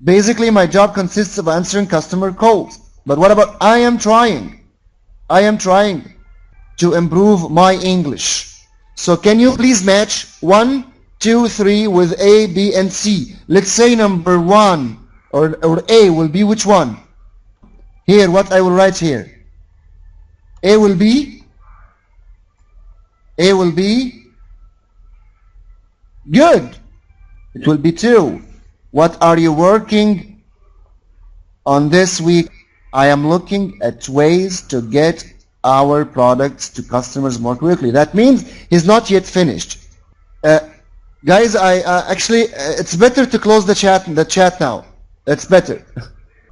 basically my job consists of answering customer calls. But what about I am trying? I am trying to improve my English. So can you please match 1, 2, 3 with A, B, and C? Let's say number 1 or A will be which one? Here, what I will write here. A will be good. It will be 2. What are you working on this week? I am looking at ways to get our products to customers more quickly. That means he's not yet finished. Guys, I actually it's better to close the chat now. That's better.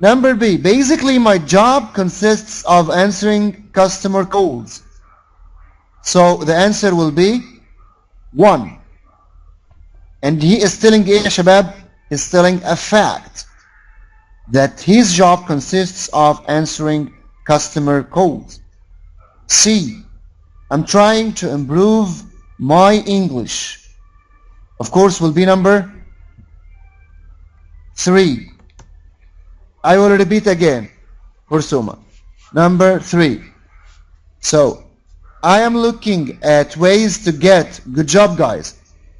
Number B. Basically, my job consists of answering customer calls. So the answer will be 1. And he is telling ايه يا شباب? He's telling a fact that his job consists of answering customer calls. C. I'm trying to improve my English. Of course, will be number 3. I will repeat again for Suma. Number 3. So, I am looking at ways to get, good job guys,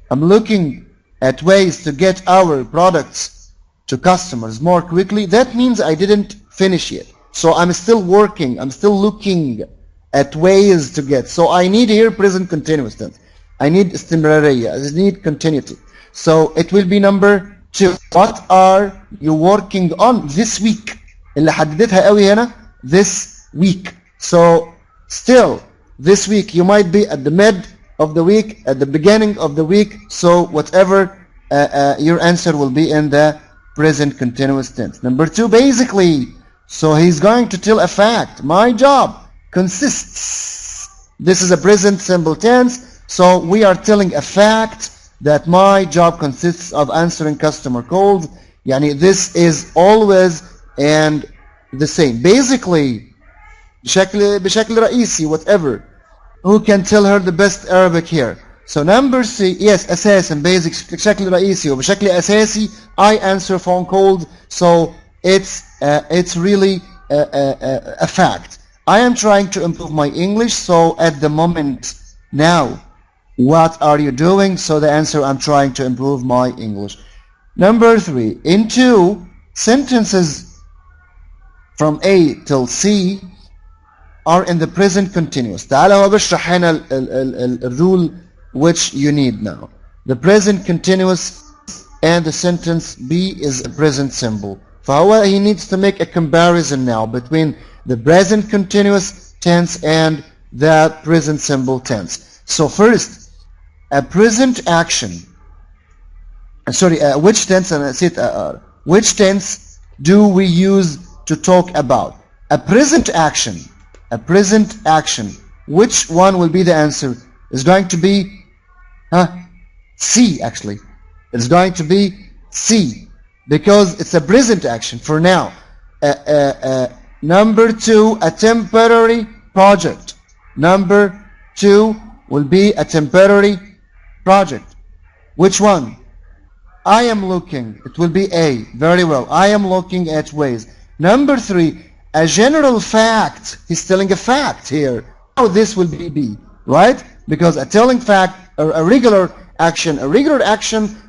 I'm looking at ways to get our products to customers more quickly. That means I didn't finish yet. So I'm still working, I'm still looking at ways to get. So I need here present continuous tense. I need استمرارية, I need continuity. So it will be number 2. What are you working on this week? اللي حددتها قوي هنا, this week. So still, this week you might be at the mid of the week, at the beginning of the week. So whatever your answer will be in the present continuous tense. Number 2, basically. So he's going to tell a fact. My job consists. This is a present simple tense. So we are telling a fact that my job consists of answering customer calls. Yani this is always and the same. Basically, بشكل رئيسي, whatever. Who can tell her the best Arabic here? So number C, yes, أساسا, basic, بشكل رئيسي وبشكل أساسي, I answer phone calls. So it's really a fact. I am trying to improve my English. So at the moment now, what are you doing? So the answer, I'm trying to improve my English. Number 3, in 2 sentences from A till C are in the present continuous. تعال هو بشرح هنا الرule which you need now. The present continuous and the sentence B is a present symbol. فهو he needs to make a comparison now between the present continuous tense and the present simple tense. So first, a present action. Which tense? Which tense do we use to talk about? A present action. A present action. Which one will be the answer? It's going to be C actually. It's going to be C because it's a present action for now. Number 2, a temporary project. Number 2 will be a temporary project. Which one? I am looking. It will be A. Very well. I am looking at ways. Number 3, a general fact. He's telling a fact here. Now this will be B, right? Because a telling fact, or a regular action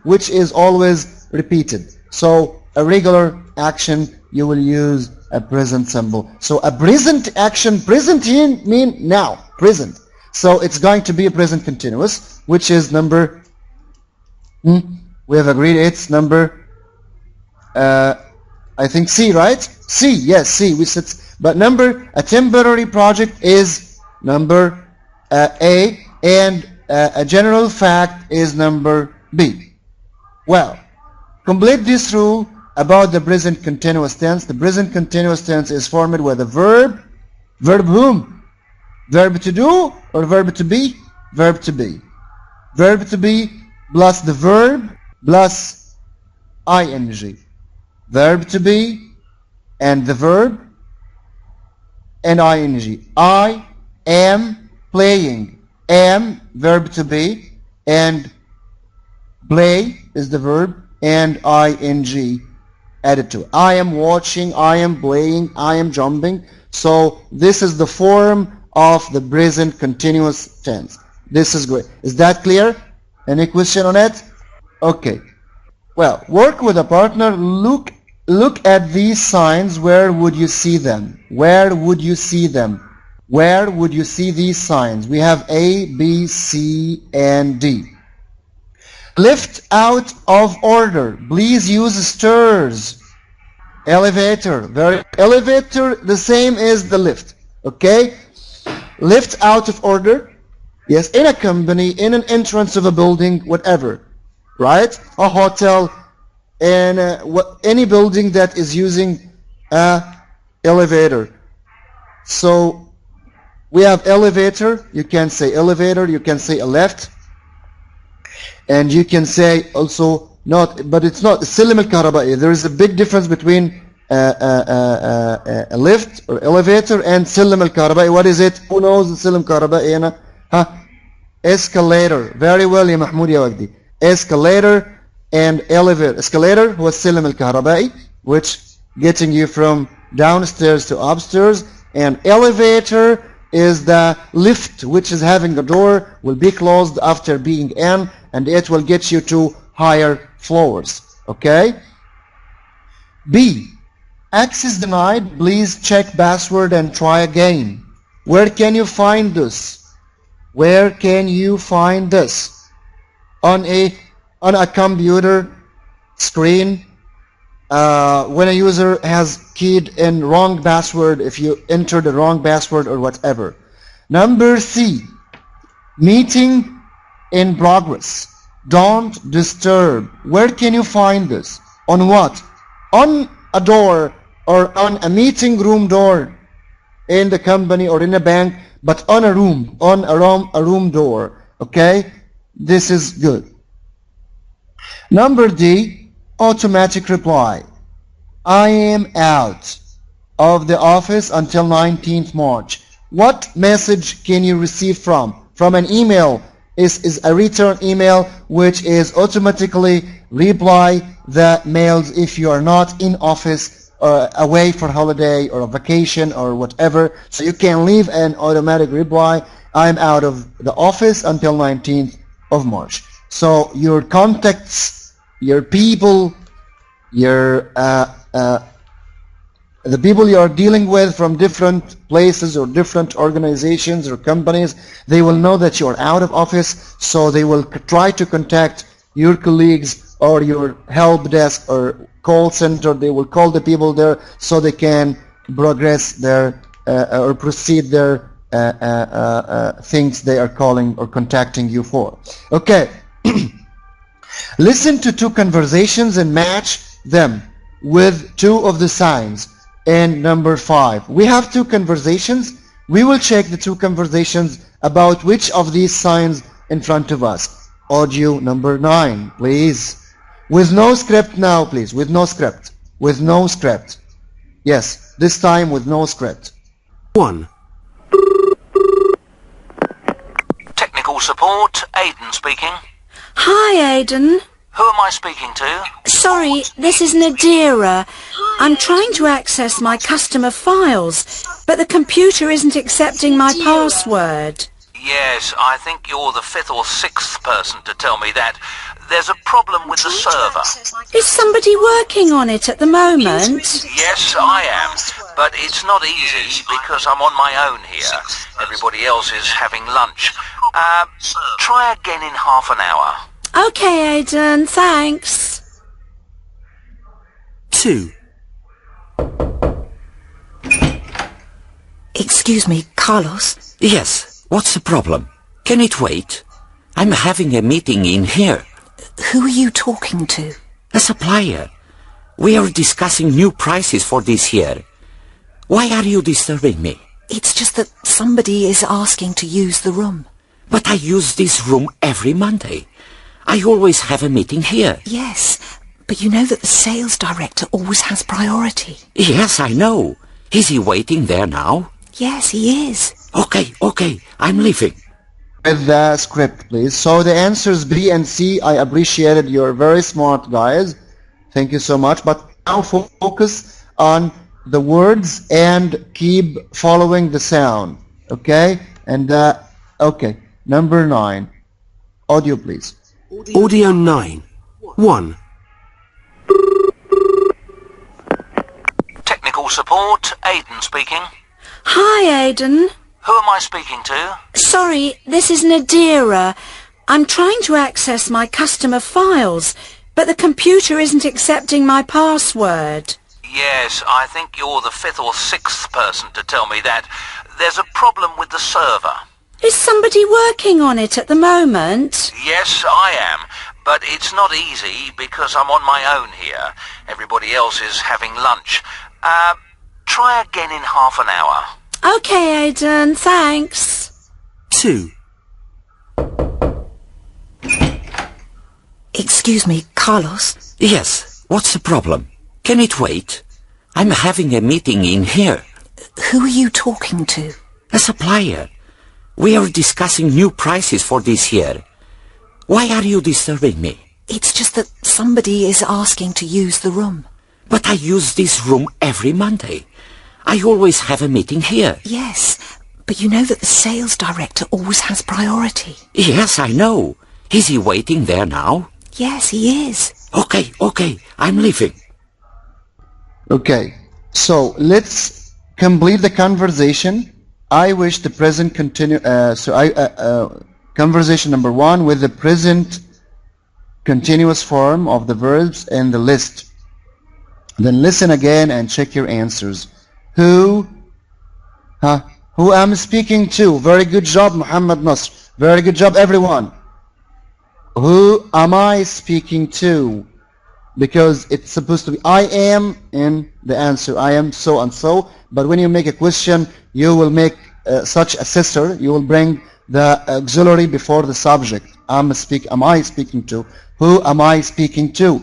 which is always repeated. So a regular action, you will use a present symbol. So a present action, present here mean now, present. So it's going to be a present continuous, which is number, we have agreed it's number I think C, right? C, yes, C. We said, but a temporary project is number A, and a general fact is number B. Well, complete this rule about the present continuous tense. The present continuous tense is formed with a verb. Verb whom? Verb to do or verb to be? Verb to be. Verb to be plus the verb plus ing. Verb to be and the verb and ing. I am playing. Am, verb to be, and play is the verb, and ing added to it. I am watching, I am playing, I am jumping. So this is the form of the present continuous tense. This is great. Is that clear? Any question on it? Okay. Well, work with a partner. Look at these signs. Where would you see them? Where would you see them? Where would you see these signs? We have A, B, C, and D. Lift out of order. Please use stairs. Elevator. Elevator, the same as the lift. Okay? Lift out of order. Yes, in a company, in an entrance of a building, whatever. Right? A hotel, and any building that is using a elevator. So we have elevator. You can say elevator. You can say a lift. And you can say also not, but it's not السلم الكهربائي. There is a big difference between a lift or elevator and سلم الكهربائي. What is it? Who knows السلم الكهربائي هنا? Escalator. Very well يا محمود يا وجدي. Escalator and elevator. Escalator هو السلم الكهربائي, which getting you from downstairs to upstairs, and elevator is the lift, which is having the door will be closed after being in, and it will get you to higher floors. Okay? B. Access denied. Please check password and try again. Where can you find this? Where can you find this? On a computer screen. When a user has keyed in wrong password, if you enter the wrong password or whatever. Number C, meeting in progress. Don't disturb. Where can you find this? On what? On a door or on a meeting room door in the company or in a bank, but on a room door. Okay? This is good. Number D, automatic reply. I am out of the office until 19th March. What message can you receive from? From an email is a return email, which is automatically reply the mails if you are not in office or away for holiday or a vacation or whatever. So you can leave an automatic reply. I'm out of the office until 19th of March. So your contacts, your people, the people you are dealing with from different places or different organizations or companies, they will know that you are out of office, so they will try to contact your colleagues or your help desk or call center. They will call the people there so they can progress their or proceed their things they are calling or contacting you for. Okay. Listen to two conversations and match them with two of the signs. And number 5, we have two conversations. We will check the two conversations about which of these signs in front of us. Audio number 9, please. With no script now, please. With no script. With no script. Yes, this time with no script. 1. Technical support, Aidan speaking. Hi, Aidan. Who am I speaking to? Sorry, this is Nadira. I'm trying to access my customer files, but the computer isn't accepting my password. Yes, I think you're the 5th or 6th person to tell me that. There's a problem with the server. Is somebody working on it at the moment? Yes, I am, but it's not easy because I'm on my own here. Everybody else is having lunch. Try again in half an hour. Okay, Aidan, thanks. 2. Excuse me, Carlos? Yes, what's the problem? Can it wait? I'm having a meeting in here. Who are you talking to? A supplier. We are discussing new prices for this year. Why are you disturbing me? It's just that somebody is asking to use the room. But I use this room every Monday. I always have a meeting here. Yes, but you know that the sales director always has priority. Yes, I know. Is he waiting there now? Yes, he is. Okay, I'm leaving. With the script, please. So the answers B and C, I appreciated. You're very smart, guys. Thank you so much. But now focus on the words and keep following the sound. Okay? And, okay. Number 9. Audio, please. Audio 9. 1. Technical support, Aidan speaking. Hi, Aidan. Who am I speaking to? Sorry, this is Nadira. I'm trying to access my customer files, but the computer isn't accepting my password. Yes, I think you're the 5th or 6th person to tell me that. There's a problem with the server. Is somebody working on it at the moment? Yes, I am. But it's not easy because I'm on my own here. Everybody else is having lunch. Try again in half an hour. Okay, Aidan, thanks. 2. Excuse me, Carlos? Yes, what's the problem? Can it wait? I'm having a meeting in here. Who are you talking to? A supplier. We are discussing new prices for this year. Why are you disturbing me? It's just that somebody is asking to use the room. But I use this room every Monday. I always have a meeting here. Yes, but you know that the sales director always has priority. Yes, I know. Is he waiting there now? Yes, he is. Okay, I'm leaving. Okay, so let's complete the conversation. I wish the present continue. Conversation number 1 with the present continuous form of the verbs in the list. Then listen again and check your answers. Who am I speaking to? Very good job, Muhammad Nasr. Very good job, everyone. Who am I speaking to? Because it's supposed to be I am in the answer. I am so and so. But when you make a question, you will make such assessor. You will bring the auxiliary before the subject. Am I speaking to? Who am I speaking to?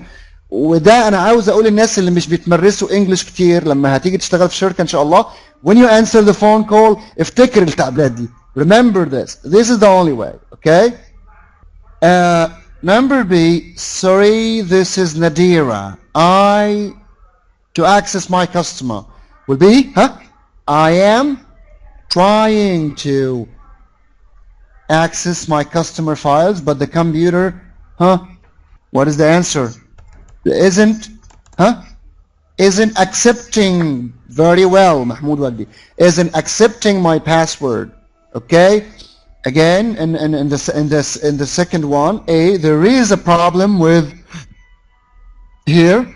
وده أنا عاوز أقول للناس اللي مش بيتمرسوا إنجليش كتير لما هتيجي تشتغل في شركة إن شاء الله. When you answer the phone call, افتكر التعبيرات دي. Remember this. This is the only way. Okay? Number B. Sorry, this is Nadira. To access my customer will be, I am trying to access my customer files, but the computer, what is the answer? Isn't accepting very well, Mahmoud Wadi, isn't accepting my password. Okay? Again, in the second one, A, there is a problem with here.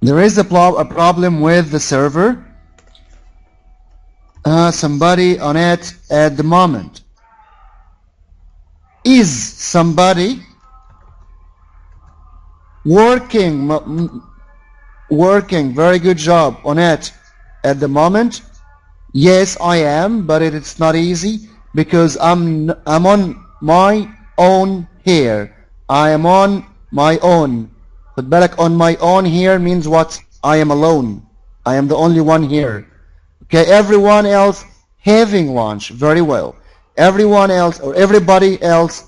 There is a problem with the server. Somebody on it at the moment. Is somebody working, very good job on it at the moment? Yes, I am, but it's not easy because I'm on my own here. I am on my own. But بالك on my own here means what? I am alone. I am the only one here. Okay, everyone else having lunch. Very well. Everyone else or everybody else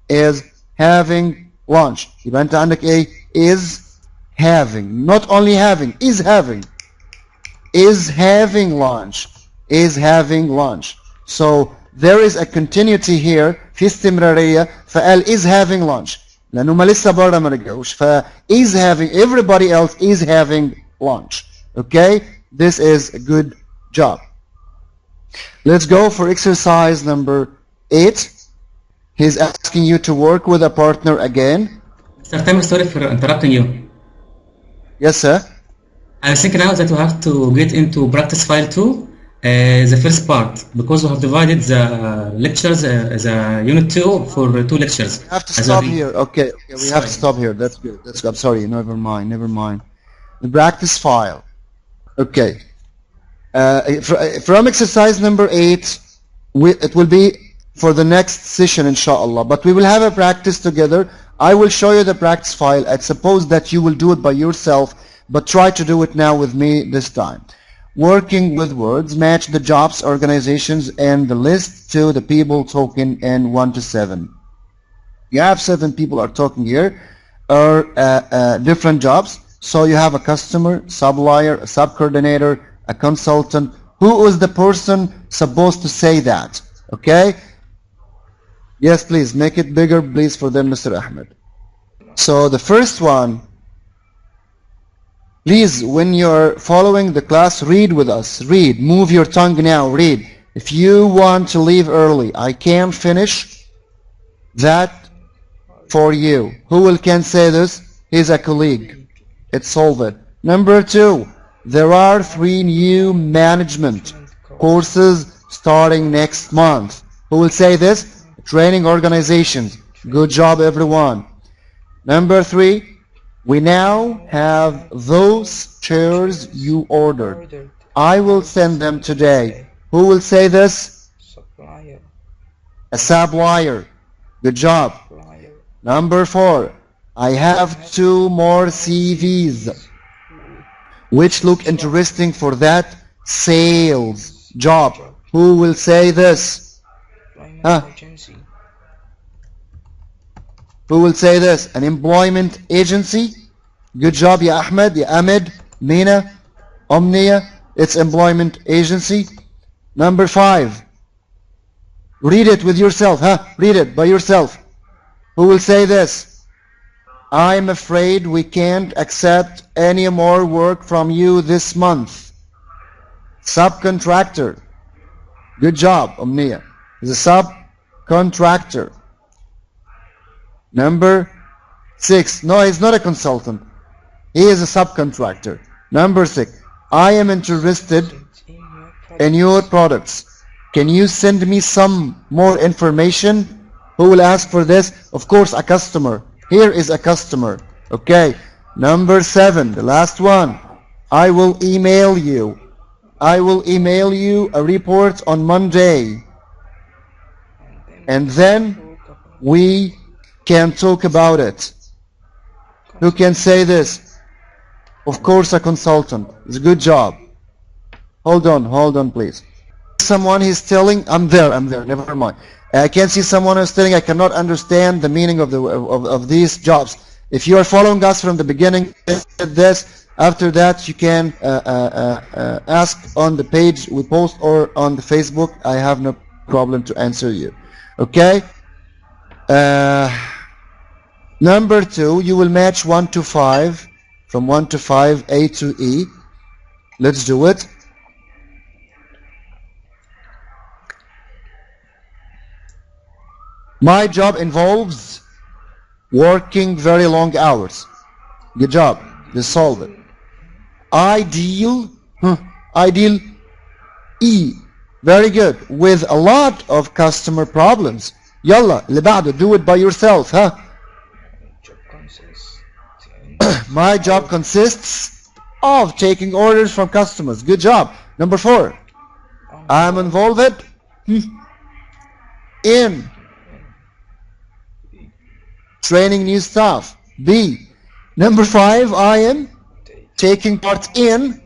is having lunch. يبقى أنت عندك إيه? Is having. Not only having. Is having. Is having lunch. Is having lunch. So there is a continuity here. في استمرارية. فقال is having lunch. لأنه ما لسه برا ما رجعوش. is having. Everybody else is having lunch. Okay? This is a good job. Let's go for exercise number 8. He's asking you to work with a partner again. Sir, I'm sorry for interrupting you. Yes, sir. I think now that we have to get into practice file 2. The first part, because we have divided the lectures, the unit 2 for 2 lectures. We have to stop here. Okay, we have to stop here. That's good. That's good. I'm sorry. Never mind. The practice file. Okay. From exercise number 8, it will be for the next session, inshallah. But we will have a practice together. I will show you the practice file. I suppose that you will do it by yourself, but try to do it now with me this time. Working with words, match the jobs, organizations, and the list to the people talking in 1 to 7. You have 7 people are talking here, or different jobs. So you have a customer, supplier, a sub-coordinator, a consultant. Who is the person supposed to say that? Okay? Yes, please, make it bigger, please, for them, Mr. Ahmed. So the first one, please, when you're following the class, read with us. Read. Move your tongue now. Read. If you want to leave early, I can finish that for you. Who can say this? He's a colleague. It's solved. Number 2, there are 3 new management courses starting next month. Who will say this? Training organizations. Good job, everyone. Number 3, we now have those chairs you ordered. I will send them today. Who will say this? Supplier. A supplier. Good job. Number 4, I have 2 more CVs which look interesting for that sales job. Who will say this? Agency. Who will say this? An employment agency. Good job, ya Ahmed, ya Ahmed, Mina, Omnia. It's employment agency. Number 5. Read it with yourself. Read it by yourself. Who will say this? I'm afraid we can't accept any more work from you this month. Subcontractor. Good job, Omnia. He's a subcontractor. Number 6. No, he's not a consultant. He is a subcontractor. Number 6. I am interested in your products. Can you send me some more information? Who will ask for this? Of course, a customer. Here is a customer. Okay. Number 7, the last one. I will email you. I will email you a report on Monday. And then we can talk about it. Who can say this? Of course, a consultant. It's a good job. Hold on, please. Someone is telling, I'm there, never mind. I can see someone who's telling I cannot understand the meaning of these jobs. If you are following us from the beginning, this, after that you can ask on the page we post or on the Facebook. I have no problem to answer you. Okay? Number 2, you will match 1 to 5, from 1 to 5, A to E. Let's do it. My job involves working very long hours. Good job. Just solve it. I deal E. Very good. With a lot of customer problems. Yalla, اللي بعده, do it by yourself, My job consists of taking orders from customers. Good job. Number 4. I'm involved in training new staff. B. Number 5. I am taking part in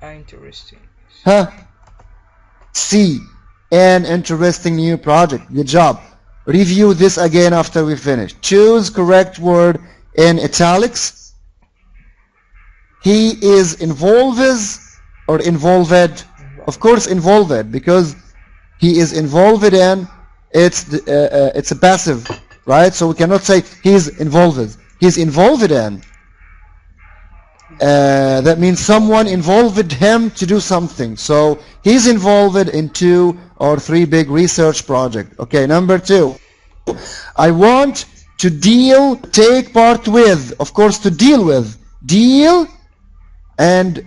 interesting. C. An interesting new project. Good job. Review this again after we finish. Choose correct word in italics. He is involved or involved. Of course involved, because he is involved in, it's a passive, right? So we cannot say he's involved. He's involved in. That means someone involved him to do something. So he's involved in 2 or 3 big research projects. Okay, number 2. I want to take part with. Of course, to deal with. Deal and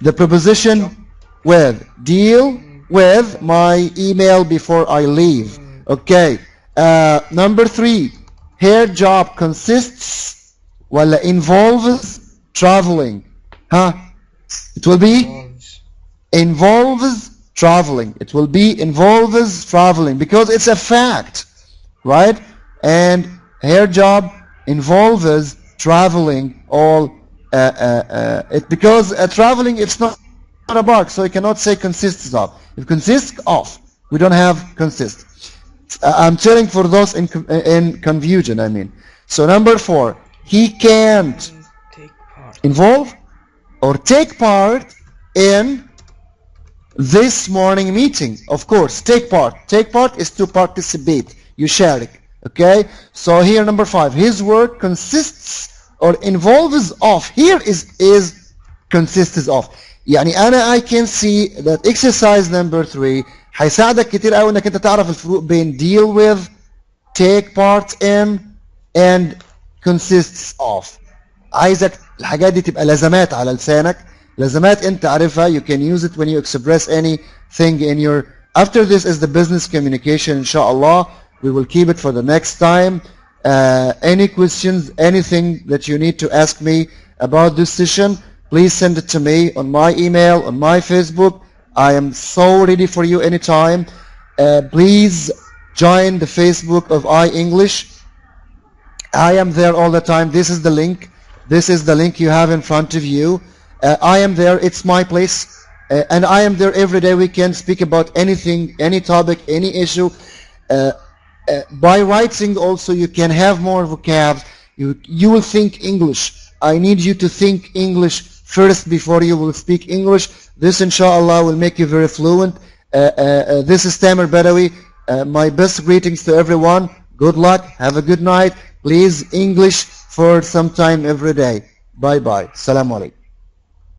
the preposition with. Deal with my email before I leave. Okay. Number 3. Her job consists ولا involves traveling. Huh? It will be involves traveling. It will be involves traveling because it's a fact, right? And her job involves traveling all because traveling it's not a bark, so you cannot say consists of. If consists of, we don't have consist. I'm telling for those in confusion, I mean. So number 4, he can't involve or take part in this morning meeting. Of course, take part. Take part is to participate. يشارك. Okay? So here number 5, his work consists or involves of. Here is consists of. يعني I can see that exercise number 3 هيساعدك كتير قوي انك انت تعرف الفروق بين deal with, take part in and consists of. عايزك الحاجات دي تبقى لازمات على لسانك. لازمات انت عارفها. You can use it when you express anything in your. After this is the business communication, inshallah. We will keep it for the next time. Any questions, anything that you need to ask me about this session, please send it to me on my email, on my Facebook. I am so ready for you anytime. Please join the Facebook of iEnglish. I am there all the time. This is the link. This is the link you have in front of you. I am there. It's my place. And I am there every day. We can speak about anything, any topic, any issue. By writing also, you can have more vocab. You will think English. I need you to think English first before you will speak English. This, inshallah, will make you very fluent. This is Tamer Badawi. My best greetings to everyone. Good luck. Have a good night. Please, English for some time every day. Bye-bye. Assalamu alaikum.